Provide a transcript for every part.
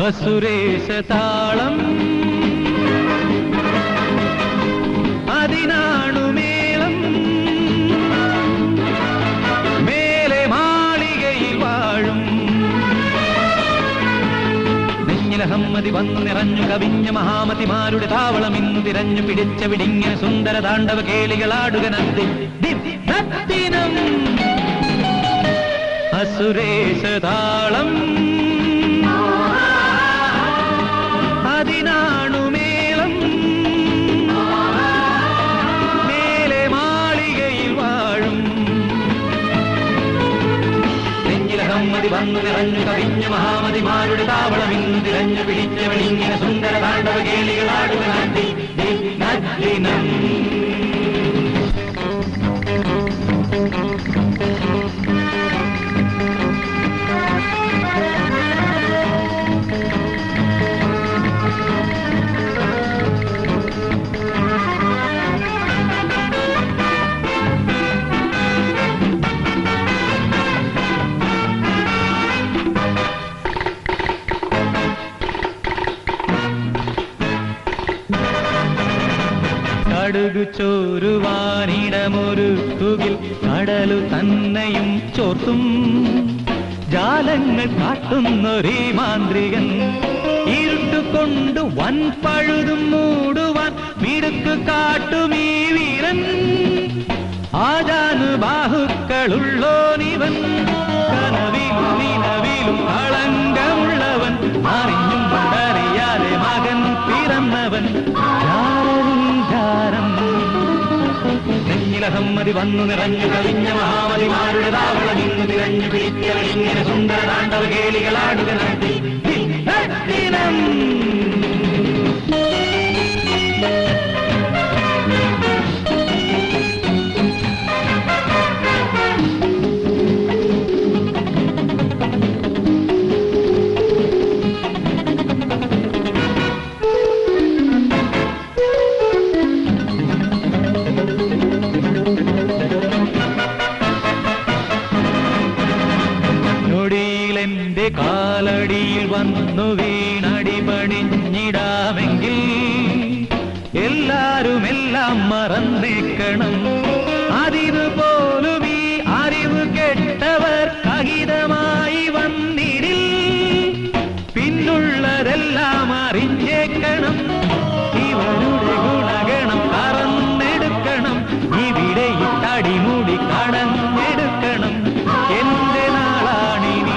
അസുരേശതാളം അതിനാണു മേളം മേലെ മാളികയിൽ വാഴും നെഞ്ഞിലഹമ്മതി വന്നു നിറഞ്ഞു കവിഞ്ഞ മഹാമതിമാരുടെ താവളം ഇന്നു തിരഞ്ഞു പിടിച്ച വിടിങ്ങനെ സുന്ദര താണ്ഡവ കേളികളാടുക നന്ദിനം അസുരേശതാളം അതിനാണു മേളം മേലെ മാളികയിൽ വാഴും നെഞ്ഞിലഹമ്മതി വന്നു നിറഞ്ഞു കവിഞ്ഞ മഹാമതിമാരുടെ താവളം ഇന്നു തിരഞ്ഞു പിടിച്ചവളിങ്ങനെ സുന്ദര താണ്ഡവ കേളികളാടുക നന്ദിനം കടുകു ചോരുവാനിടമൊരുക്കുകിൽ കടലു തന്നെയും ചോർത്തും ജാലങ്ങൾ കാട്ടുന്നൊരേ മാന്ത്രികൻ ഇരുട്ടുകൊണ്ടു വൻ പഴുതും മൂടുവാൻ മിടുക്ക് കാട്ടുമീ വീരൻ ആജാനുബാഹുക്കളുള്ളോനിവൻ കനവിലും നിലവിലും കളങ്കമുള്ളവൻ അറിഞ്ഞും പണ്ടറിയാതെ മകൻ പിറന്നവൻ നെഞ്ഞിലഹമ്മതി വന്നു നിറഞ്ഞു കവിഞ്ഞ മഹാമതിമാരുടെ താവളം ഇന്നു തിരഞ്ഞു പിടിച്ചവളിങ്ങനെ സുന്ദര താണ്ഡവ കേളികളാടുക നന്ദിനം കാലടിയിൽ വന്നു വീണടിപണിഞ്ഞിടാമെങ്കിൽ എല്ലാരും എല്ലാം മറന്നേക്കണം അതിനുപോലും ഈ അറിവ് കെട്ടവർ കഹിതമായി വന്നിടിൽ പിന്നുള്ളതെല്ലാം അറിഞ്ഞേക്കണം ഇവരുടെ ഗുണഗണം പറന്നെടുക്കണം ഇവിടെ തടിമുടി കടന്നെടുക്കണം എന്റെ നാളാണിനി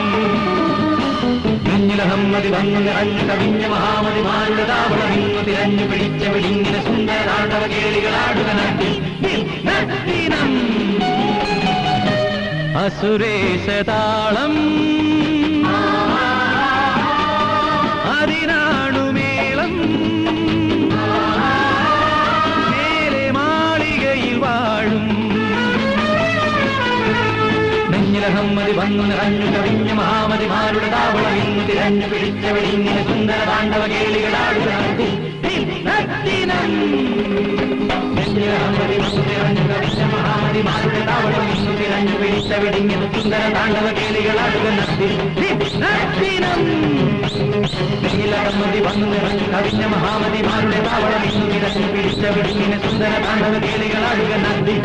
നെഞ്ഞിലഹമ്മതി വന്നു നിറഞ്ഞു കവിഞ്ഞ മഹാമതിമാരുടെ താവളം ഇന്നു തിരഞ്ഞു പിടിച്ചവളിങ്ങനെ സുന്ദര താണ്ഡവ കേളികളാടുക നന്ദിനം അസുരേശതാളം അതിനാണു മേളം മേലെ മാളികയിൽ വാഴും നെഞ്ഞിലഹമ്മതി വന്നു നിറഞ്ഞു കവിഞ്ഞ മഹാമതിമാരുടെ താവളം ഇന്നു തിരഞ്ഞു പിടിച്ചവളിങ്ങനെ സുന്ദര താണ്ഡവ കേളികളാടുക നന്ദിനം നെഞ്ഞിലഹമ്മതി വന്നു നിറഞ്ഞു കവിഞ്ഞ മഹാമതിമാരുടെ താവളം ഇന്നു തിരഞ്ഞു പിടിച്ചവളിങ്ങനെ സുന്ദര താണ്ഡവ കേളികളാടുക നന്ദിനം നെഞ്ഞിലഹമ്മതി വന്നു നിറഞ്ഞു കവിഞ്ഞ മഹാമതിമാരുടെ താവളം ഇന്നു തിരഞ്ഞു പിടിച്ചവളിങ്ങനെ സുന്ദര താണ്ഡവ കേളികളാടുക നന്ദി